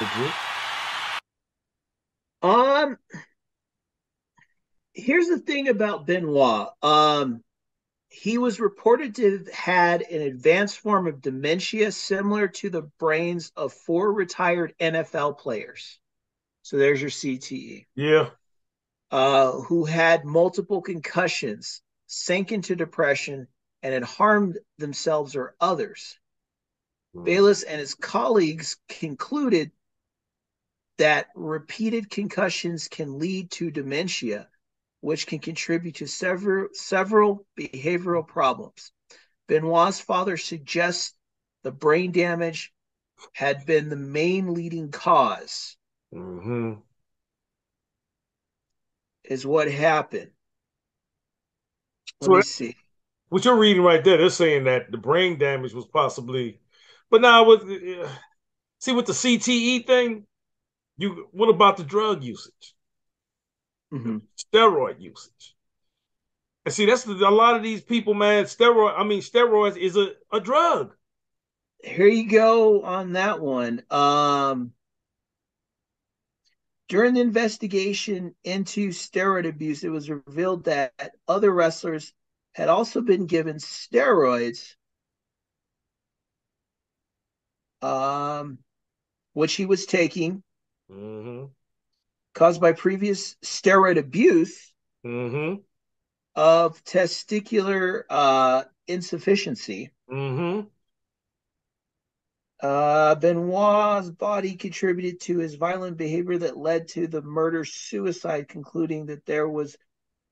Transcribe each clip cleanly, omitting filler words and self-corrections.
Would you? Um, Here's the thing about Benoit. He was reported to have had an advanced form of dementia similar to the brains of four retired NFL players. So there's your CTE. Yeah. Who had multiple concussions, sank into depression, and had harmed themselves or others. Mm. Bayless and his colleagues concluded that repeated concussions can lead to dementia, which can contribute to several behavioral problems. Benoit's father suggests the brain damage had been the main leading cause, Mm-hmm. is what happened. Let So me see. what you're reading right there, they're saying that the brain damage was possibly, but now with see with the CTE thing, you what about the drug usage, the Mm-hmm. steroid usage? And see, that's a lot of these people, man. Steroids is a drug. Here you go on that one. During the investigation into steroid abuse, it was revealed that other wrestlers had also been given steroids, um, which he was taking, Mm-hmm. caused by previous steroid abuse Mm-hmm. of testicular insufficiency. Mm-hmm. Benoit's body contributed to his violent behavior that led to the murder suicide, concluding that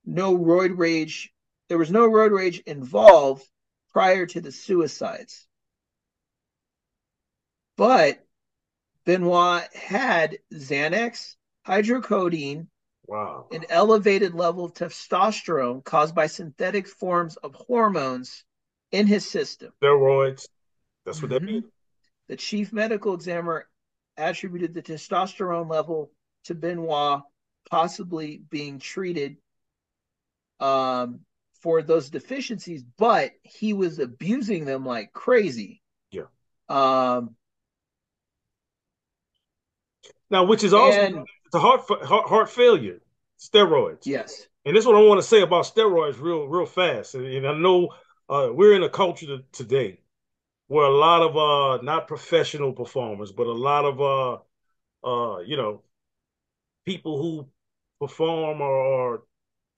no roid rage, there was no roid rage involved prior to the suicides. But Benoit had Xanax, hydrocodone, Wow. an elevated level of testosterone caused by synthetic forms of hormones in his system. Steroids. That's what that Mm-hmm. means. The chief medical examiner attributed the testosterone level to Benoit possibly being treated um, for those deficiencies, but he was abusing them like crazy. Yeah. Um, Now, which is also and the heart failure, steroids. yes, And this is what I want to say about steroids real fast. And I know we're in a culture today where a lot of not professional performers, but a lot of people who perform or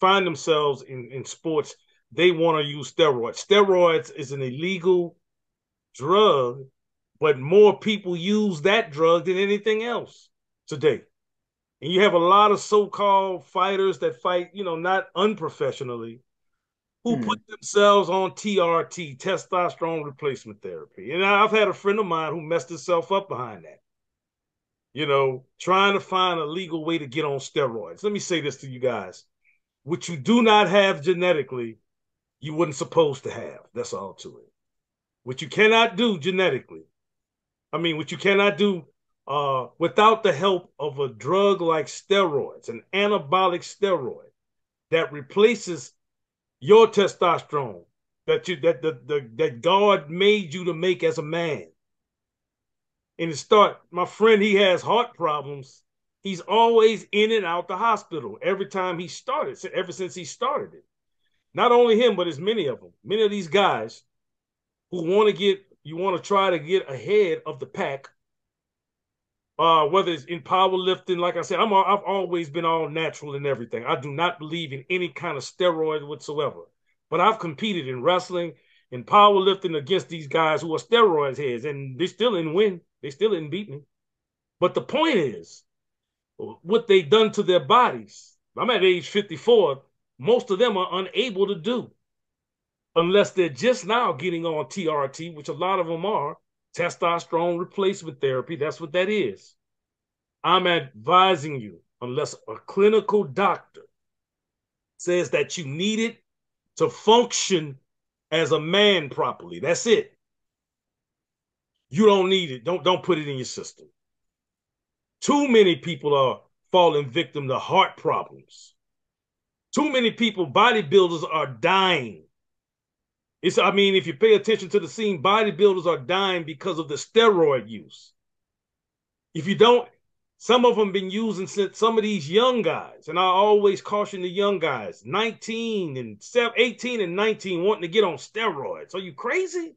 find themselves in sports, they want to use steroids. Steroids is an illegal drug, but more people use that drug than anything else today. And you have a lot of so-called fighters that fight, not unprofessionally, who put mm, themselves on TRT, testosterone replacement therapy. And I've had a friend of mine who messed himself up behind that, trying to find a legal way to get on steroids. Let me say this to you guys. What you do not have genetically, you wouldn't supposed to have. That's all to it. What you cannot do genetically, what you cannot do without the help of a drug like steroids, an anabolic steroid that replaces your testosterone that God made you to make as a man. And to start, my friend, he has heart problems. He's always in and out the hospital every time he started, ever since he started it. Not only him, but there's many of them. Many of these guys who you want to try to get ahead of the pack. Whether it's in powerlifting, like I said, I've always been all natural in everything. I do not believe in any kind of steroid whatsoever. But I've competed in wrestling, in powerlifting against these guys who are steroids heads, and they still didn't win. They still didn't beat me. But the point is, what they done to their bodies. I'm at age 54. Most of them are unable to do unless they're just now getting on TRT, which a lot of them are, testosterone replacement therapy. That's what that is. I'm advising you, unless a clinical doctor says that you need it to function as a man properly. That's it. You don't need it. Don't put it in your system. Too many people are falling victim to heart problems. Too many people, bodybuilders are dying. If you pay attention to the scene, bodybuilders are dying because of the steroid use. If you don't, some of them been using since some of these young guys, and I always caution the young guys, 19 and 18 and 19 wanting to get on steroids. Are you crazy?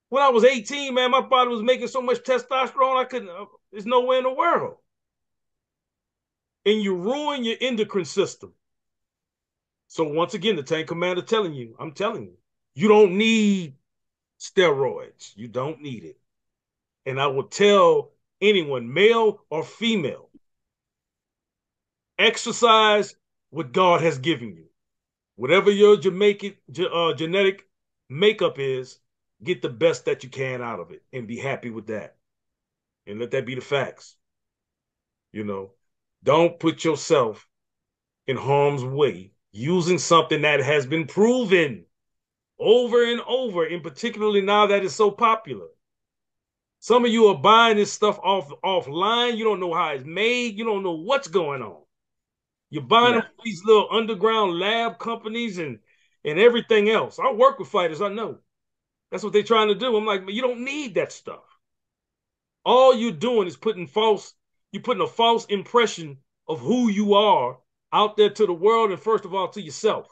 When I was 18, man, my body was making so much testosterone, I couldn't, there's nowhere in the world. And you ruin your endocrine system. So once again, the Ten Commander telling you, I'm telling you, you don't need steroids. You don't need it. And I will tell anyone, male or female, exercise what God has given you. Whatever your genetic makeup is, get the best that you can out of it and be happy with that. And let that be the facts. You know, don't put yourself in harm's way using something that has been proven over and over, and particularly now that it's so popular. Some of you are buying this stuff offline. You don't know how it's made. You don't know what's going on. You're buying them Yeah. from these little underground lab companies and everything else. I work with fighters. I know. That's what they're trying to do. I'm like, you don't need that stuff. All you're doing is you're putting a false impression of who you are out there to the world and first of all to yourself.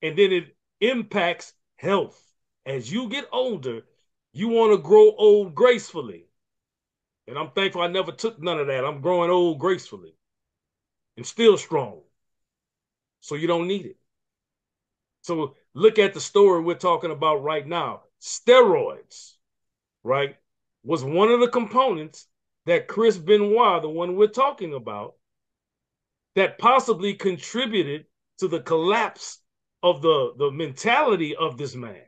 And then it impacts health. As you get older, you want to grow old gracefully. And I'm thankful I never took none of that. I'm growing old gracefully and still strong. So you don't need it. So look at the story we're talking about right now. Steroids, right, was one of the components that Chris Benoit, the one we're talking about, that possibly contributed to the collapse of the mentality of this man.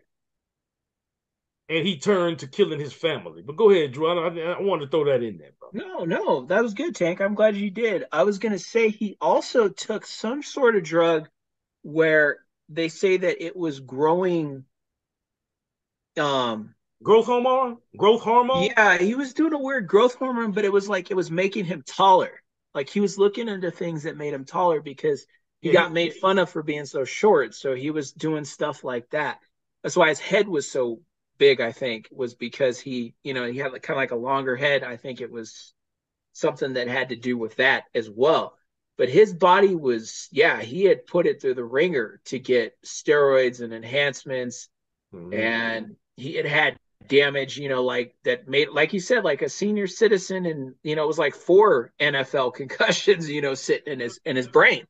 And he turned to killing his family. But go ahead, Drew. I wanted to throw that in there, bro. No, that was good, Tank. I'm glad you did. I was going to say he also took some sort of drug where they say that it was growing. Um, Growth hormone? Growth hormone? yeah, he was doing a weird growth hormone, but it was like it was making him taller. Like he was looking into things that made him taller because he Yeah, got made fun of for being so short. So he was doing stuff like that. That's why his head was so big, I think, was because he had like, kind of like a longer head. I think it was something that had to do with that as well. But his body was, yeah, he had put it through the ringer to get steroids and enhancements, mm-hmm. and he had damage, like that made, like you said, like a senior citizen, and it was like 4 NFL concussions, sitting in his brain Yep.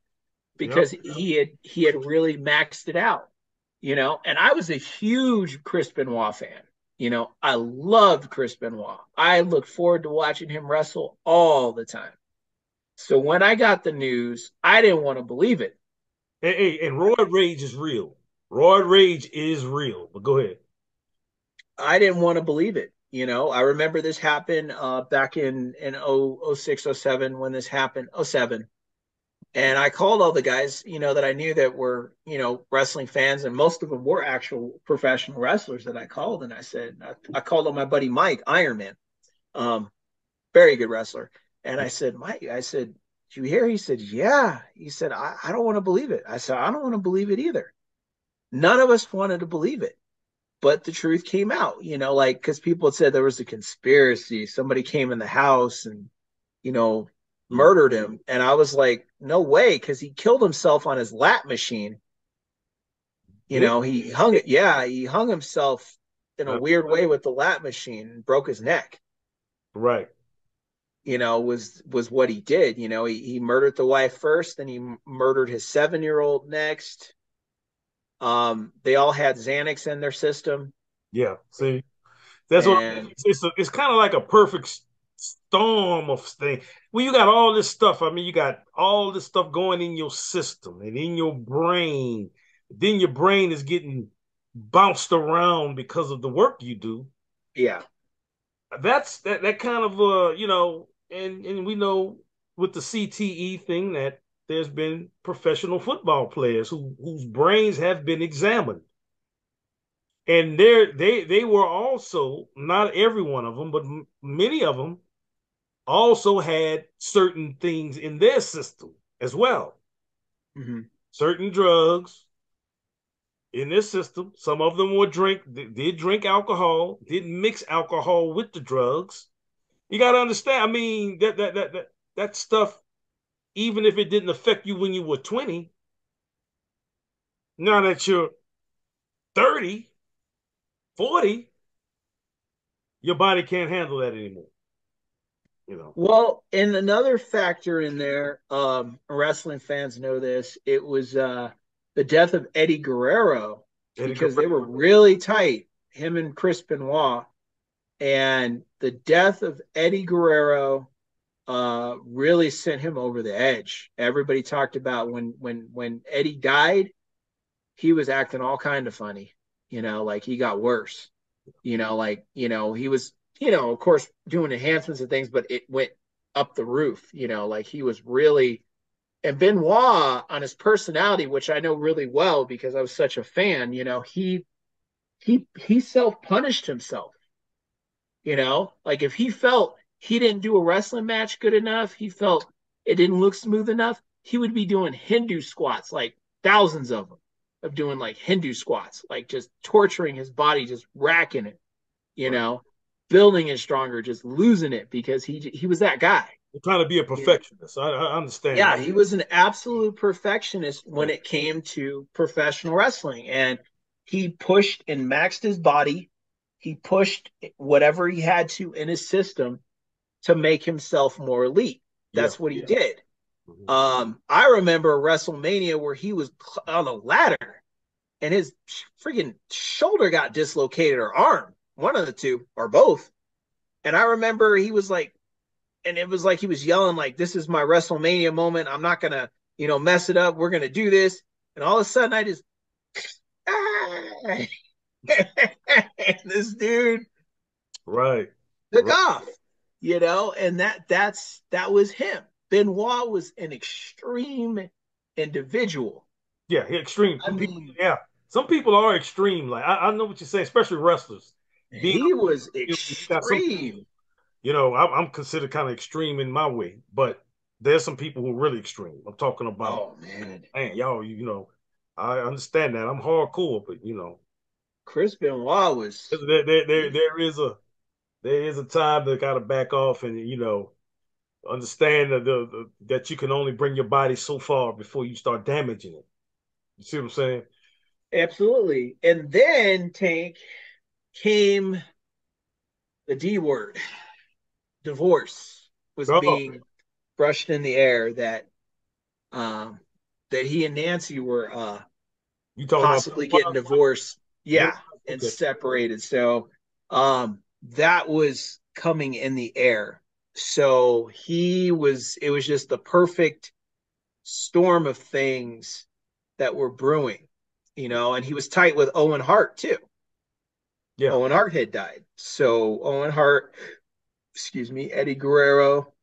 because he had really maxed it out, And I was a huge Chris Benoit fan. I loved Chris Benoit. I looked forward to watching him wrestle all the time. So when I got the news, I didn't want to believe it. And roid rage is real. Roid rage is real. But go ahead. I didn't want to believe it. I remember this happened back in 06, 07 when this happened, 07. And I called all the guys, that I knew that were, wrestling fans, and most of them were actual professional wrestlers that I called. And I called on my buddy Mike, Iron Man, very good wrestler. And I said, Mike, did you hear? He said, yeah. He said, I don't want to believe it. I said, I don't want to believe it either. None of us wanted to believe it. But the truth came out, like, because people had said there was a conspiracy. Somebody came in the house and, you know, Mm. murdered him. And I was like, no way, because he killed himself on his lap machine. Did He hung himself in a weird way with the lap machine and broke his neck. right. Was what he did. He murdered the wife first, then he murdered his 7-year-old next. They all had Xanax in their system, Yeah. See, that's what and it's kind of like a perfect storm of things. When you got all this stuff, I mean, you got all this stuff going in your system and in your brain. Then your brain is getting bounced around because of the work you do. yeah. That's that kind of and we know with the CTE thing that there's been professional football players whose brains have been examined. And they were also, not every one of them, but many of them also had certain things in their system as well. Mm-hmm. Certain drugs in their system. Some of them did drink alcohol, didn't mix alcohol with the drugs. You got to understand. I mean, that stuff, even if it didn't affect you when you were 20, now that you're 30, 40, your body can't handle that anymore. You know, Well, and another factor in there, wrestling fans know this, it was the death of Eddie Guerrero Eddie because they were Guerrero. really tight, him and Chris Benoit. And the death of Eddie Guerrero really sent him over the edge. Everybody talked about when Eddie died, he was acting all kind of funny, like he got worse. He was, of course, doing enhancements and things, but it went up the roof, like he was really, and Benoit on his personality, which I know really well because I was such a fan, he self-punished himself, like if he felt he didn't do a wrestling match good enough, he felt it didn't look smooth enough, he would be doing Hindu squats, like thousands of them, of doing like Hindu squats, like just torturing his body, just racking it, you Right. know, building it stronger, just losing it because he was that guy. You're trying to be a perfectionist. I understand Yeah, that. he was an absolute perfectionist when Right. it came to professional wrestling, and he pushed and maxed his body. He pushed whatever he had to in his system to make himself more elite. Yeah. That's what he did. Mhm. I remember a WrestleMania where he was on a ladder and his freaking shoulder got dislocated or arm, one of the two or both. And I remember he was like, and it was like he was yelling like, "This is my WrestleMania moment. I'm not gonna, mess it up. We're gonna do this." And all of a sudden, I just, ah! This dude Right. took Right. off, and that was him. Benoit was an extreme individual. Yeah. Extreme. I People, mean, yeah. Some people are extreme. Like I know what you're saying, especially wrestlers. Being, he was you got some extreme. people. I'm considered kind of extreme in my way, but there's some people who are really extreme. I'm talking about, Oh man, man, y'all. I understand that. I'm hardcore, but Chris Benoit was. there is a time to kind of back off and understand that you can only bring your body so far before you start damaging it. You see what I'm saying? Absolutely. And then Tank came the D word. Divorce was Oh, being brushed in the air um that he and Nancy were you talking about possibly getting divorced. Bill Yeah, Cosby? and Okay. separated. So that was coming in the air. So it was just the perfect storm of things that were brewing, and he was tight with Owen Hart too. Yeah, Owen Hart had died. So Owen Hart, excuse me, Eddie Guerrero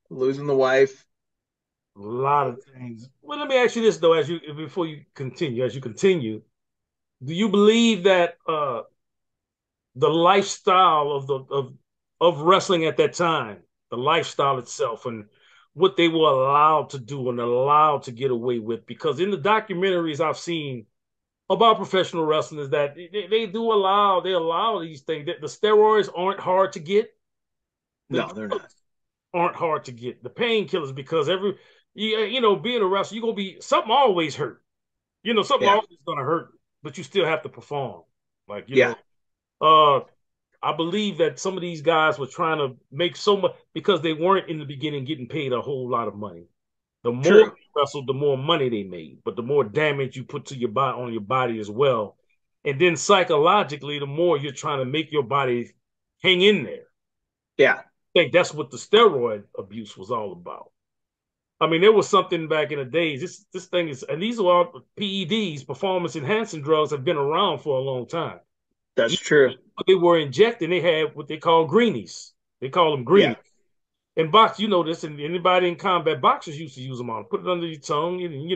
losing the wife. a lot of things. Well, let me ask you this though, as you continue, do you believe that the lifestyle of wrestling at that time, the lifestyle itself, and what they were allowed to do and allowed to get away with? Because in the documentaries I've seen about professional wrestling is that they allow these things. The steroids aren't hard to get. The No, they're not. drugs aren't hard to get. The painkillers, because being a wrestler, you're gonna be something always hurt. Something Yeah, always gonna hurt, but you still have to perform. Like, yeah, uh I believe that some of these guys were trying to make so much because they weren't in the beginning getting paid a whole lot of money. The more true. they wrestled, the more money they made, but the more damage you put to your body on your body as well. And then psychologically, the more you're trying to make your body hang in there. Yeah, I think that's what the steroid abuse was all about. I mean, there was something back in the days. This thing is, and these are all PEDs, performance enhancing drugs, have been around for a long time. that's true. They were injecting, they had what they call greenies. They call them Yeah, greenies. In box, you know this, and anybody in combat boxers used to use them on. Put it under your tongue, and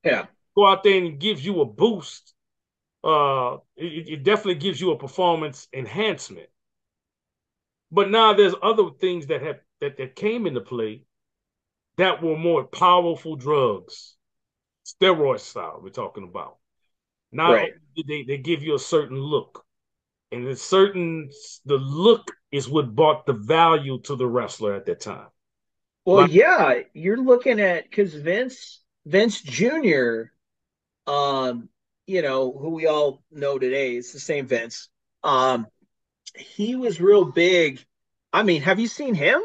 yeah, go out there and it gives you a boost. It definitely gives you a performance enhancement. But now there's other things that came into play that were more powerful drugs, steroid style. We're talking about. Not right. only did they give you a certain look, and the look is what brought the value to the wrestler at that time. Well, Like yeah, you're looking at because Vince Jr., um, who we all know today, it's the same Vince. Um, he was real big. I mean, have you seen him?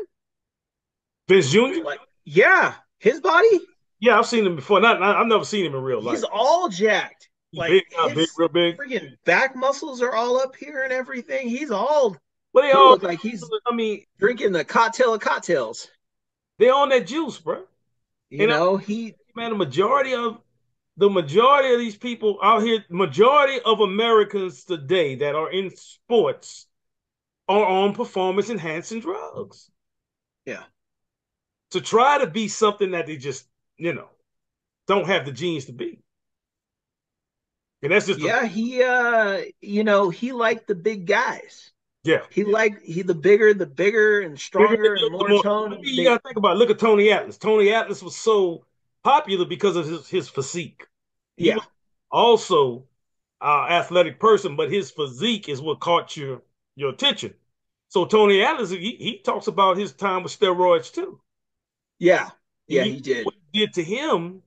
Vince Jr. Like, yeah, his body, Yeah, I've seen him before. I've never seen him in real he's life. all jacked. He's Like big, not big, his real big. freaking back muscles are all up here and everything. He's all But they he all, looked like he's I mean, drinking the cocktail of cocktails. they on that juice, bro. You And know, he man, the majority of these people out here, majority of Americans today that are in sports are on performance enhancing drugs yeah. to try to be something that they just, don't have the genes to be. And that's just Yeah, he liked the big guys. yeah. He the bigger and Bigger, stronger and the more more, I toned. mean, you gotta think about it. Look at Tony Atlas. Tony Atlas was so popular because of his physique. He Yeah, was also athletic person, but his physique is what caught your attention. So Tony Atlas, he talks about his time with steroids too. yeah, And yeah. you He did. what it did to him,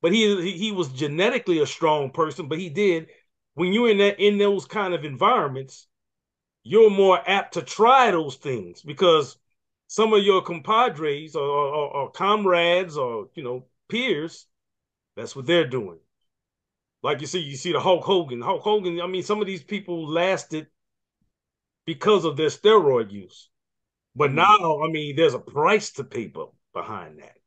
but he was genetically a strong person, but he did when you're in those kind of environments, you're more apt to try those things because some of your compadres or comrades or peers, that's what they're doing. Like you see the Hulk Hogan. Hulk Hogan, I mean, some of these people lasted because of their steroid use. But Hmm. now, I mean, there's a price to pay behind that.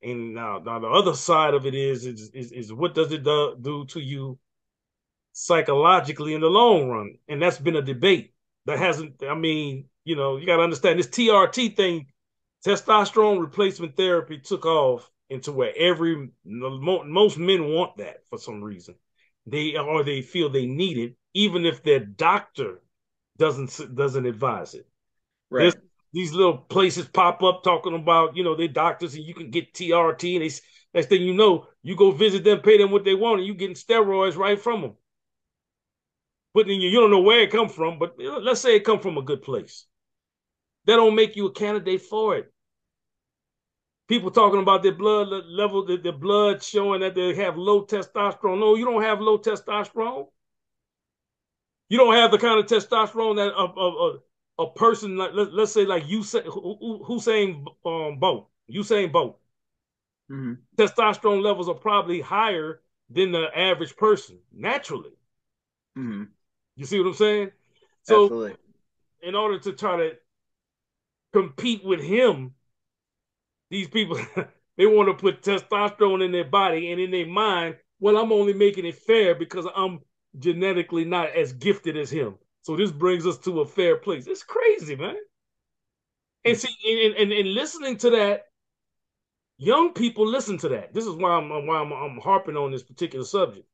And now the other side of it is what does it do to you psychologically in the long run? And that's been a debate that hasn't. I mean, you got to understand this TRT thing, testosterone replacement therapy took off into where most men want that for some reason. They feel they need it, even if their doctor doesn't advise it. There's Right. these little places pop up talking about, they doctors and you can get TRT and next thing you know, you go visit them, pay them what they want, and you getting steroids right from them. But then you don't know where it come from, but let's say it come from a good place. That don't make you a candidate for it. People talking about their blood level, their blood showing that they have low testosterone. No, you don't have low testosterone. You don't have the kind of testosterone that a person like let's say like Usain Bolt. Hmm. Testosterone levels are probably higher than the average person naturally. Hmm. You see what I'm saying? So Absolutely. in order to try to compete with him, these people they want to put testosterone in their body and in their mind. Well, I'm only making it fair because I'm genetically not as gifted as him. So this brings us to a fair place. It's crazy, man. And see, and listening to that, young people listen to that. This is why I'm harping on this particular subject.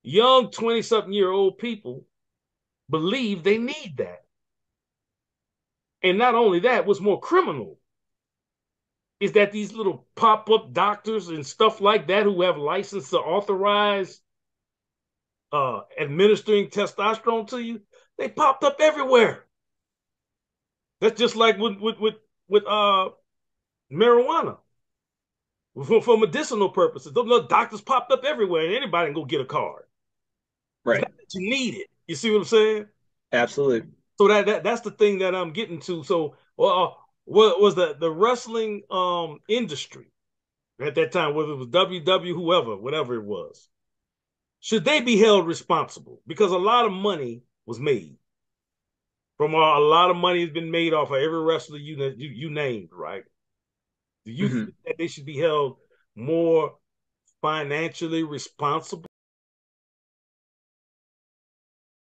Young 20-something-year-old people believe they need that. And not only that, what's more criminal is that these little pop-up doctors and stuff like that who have license to authorize administering testosterone to you, they popped up everywhere. That's just like with marijuana for medicinal purposes. Those little doctors popped up everywhere, and anybody can go get a card. It's Right. not that you need it. You see what I'm saying? Absolutely. So that's the thing that I'm getting to. So, what was the wrestling industry at that time, whether it was WW, whoever, whatever it was, should they be held responsible? Because a lot of money was made from a lot of money has been made off of every wrestler you named, right? Do you Hmm. think that they should be held more financially responsible